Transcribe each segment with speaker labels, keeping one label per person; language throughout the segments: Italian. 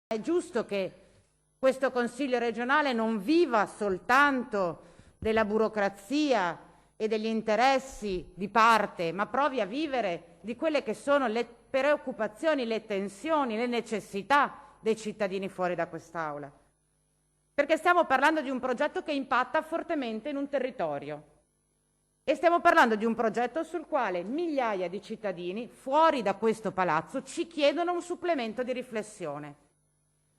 Speaker 1: È giusto che questo Consiglio regionale non viva soltanto della burocrazia e degli interessi di parte, ma provi a vivere di quelle che sono le preoccupazioni, le tensioni, le necessità dei cittadini fuori da quest'Aula. Perché stiamo parlando di un progetto che impatta fortemente in un territorio e stiamo parlando di un progetto sul quale migliaia di cittadini fuori da questo palazzo ci chiedono un supplemento di riflessione.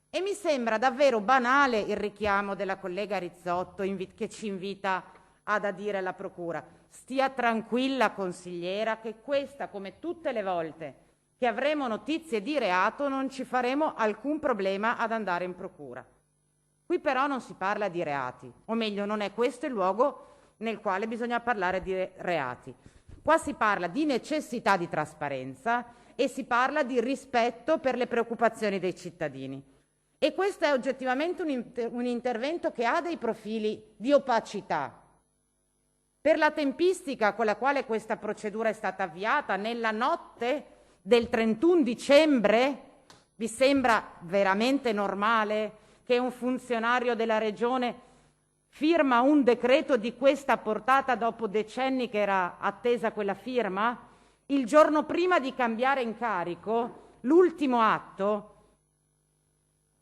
Speaker 1: E mi sembra davvero banale il richiamo della collega Rizzotto che ci invita ad adire alla Procura. Stia tranquilla, consigliera, che questa, come tutte le volte che avremo notizie di reato, non ci faremo alcun problema ad andare in Procura. Qui però non si parla di reati, o meglio non è questo il luogo nel quale bisogna parlare di reati. Qua si parla di necessità di trasparenza e si parla di rispetto per le preoccupazioni dei cittadini. E questo è oggettivamente un intervento che ha dei profili di opacità. Per la tempistica con la quale questa procedura è stata avviata, nella notte del 31 dicembre, vi sembra veramente normale che un funzionario della Regione firma un decreto di questa portata dopo decenni che era attesa quella firma? Il giorno prima di cambiare incarico, l'ultimo atto,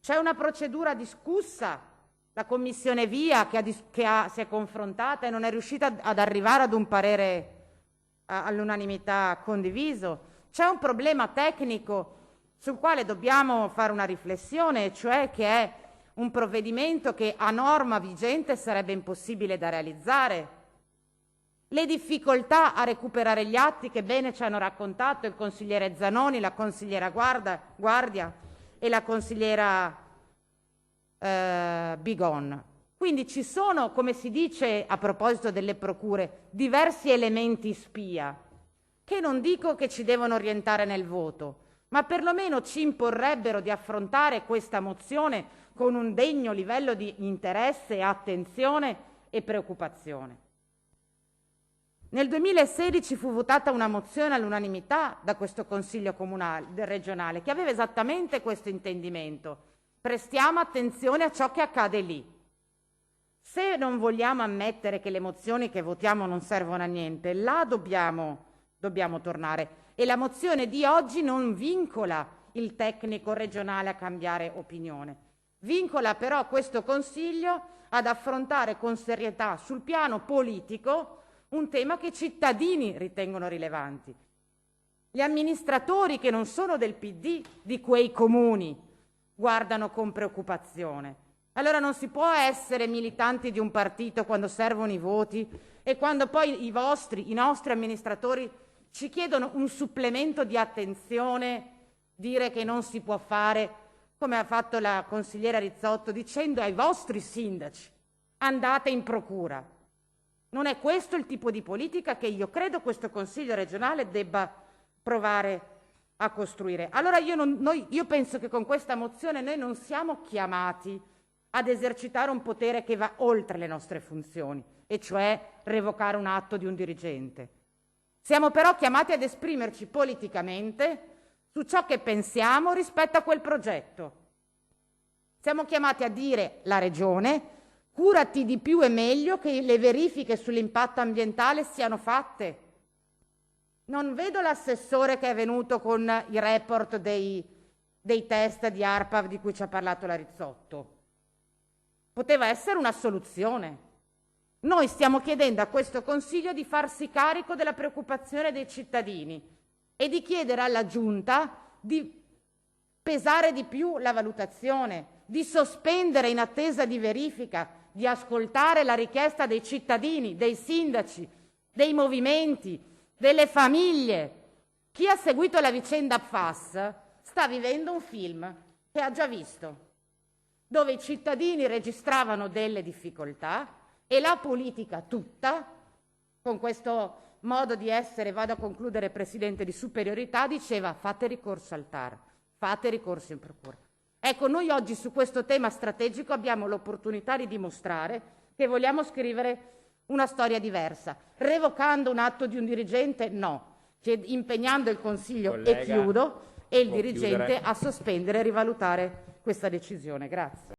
Speaker 1: c'è una procedura discussa, la Commissione VIA si è confrontata e non è riuscita ad arrivare ad un parere all'unanimità condiviso. C'è un problema tecnico sul quale dobbiamo fare una riflessione, cioè che è un provvedimento che a norma vigente sarebbe impossibile da realizzare. Le difficoltà a recuperare gli atti che bene ci hanno raccontato il consigliere Zanoni, la consigliera Guardia e la consigliera Bigon. Quindi ci sono, come si dice a proposito delle procure, diversi elementi spia che non dico che ci devono orientare nel voto, ma perlomeno ci imporrebbero di affrontare questa mozione con un degno livello di interesse, attenzione e preoccupazione. Nel 2016 fu votata una mozione all'unanimità da questo Consiglio regionale che aveva esattamente questo intendimento. Prestiamo attenzione a ciò che accade lì. Se non vogliamo ammettere che le mozioni che votiamo non servono a niente, là dobbiamo tornare. E la mozione di oggi non vincola il tecnico regionale a cambiare opinione. Vincola però questo Consiglio ad affrontare con serietà sul piano politico un tema che i cittadini ritengono rilevanti. Gli amministratori che non sono del PD di quei comuni guardano con preoccupazione. Allora non si può essere militanti di un partito quando servono i voti e quando poi i nostri amministratori ci chiedono un supplemento di attenzione, dire che non si può fare, come ha fatto la consigliera Rizzotto, dicendo ai vostri sindaci andate in procura. Non è questo il tipo di politica che io credo questo Consiglio regionale debba provare a costruire. Allora io penso che con questa mozione noi non siamo chiamati ad esercitare un potere che va oltre le nostre funzioni, e cioè revocare un atto di un dirigente. Siamo però chiamati ad esprimerci politicamente su ciò che pensiamo rispetto a quel progetto. Siamo chiamati a dire alla Regione: curati di più e meglio che le verifiche sull'impatto ambientale siano fatte. Non vedo l'assessore che è venuto con i report dei test di ARPA di cui ci ha parlato la Rizzotto. Poteva essere una soluzione. Noi stiamo chiedendo a questo Consiglio di farsi carico della preoccupazione dei cittadini e di chiedere alla Giunta di pesare di più la valutazione, di sospendere in attesa di verifica, di ascoltare la richiesta dei cittadini, dei sindaci, dei movimenti, delle famiglie. Chi ha seguito la vicenda PFAS sta vivendo un film che ha già visto, dove i cittadini registravano delle difficoltà e la politica tutta, con questo modo di essere, vado a concludere Presidente, di superiorità, diceva: fate ricorso al TAR, fate ricorso in procura. Ecco, noi oggi su questo tema strategico abbiamo l'opportunità di dimostrare che vogliamo scrivere una storia diversa, revocando un atto di un dirigente, no, impegnando il Consiglio, collega, e chiudo, e il dirigente a sospendere e rivalutare questa decisione. Grazie.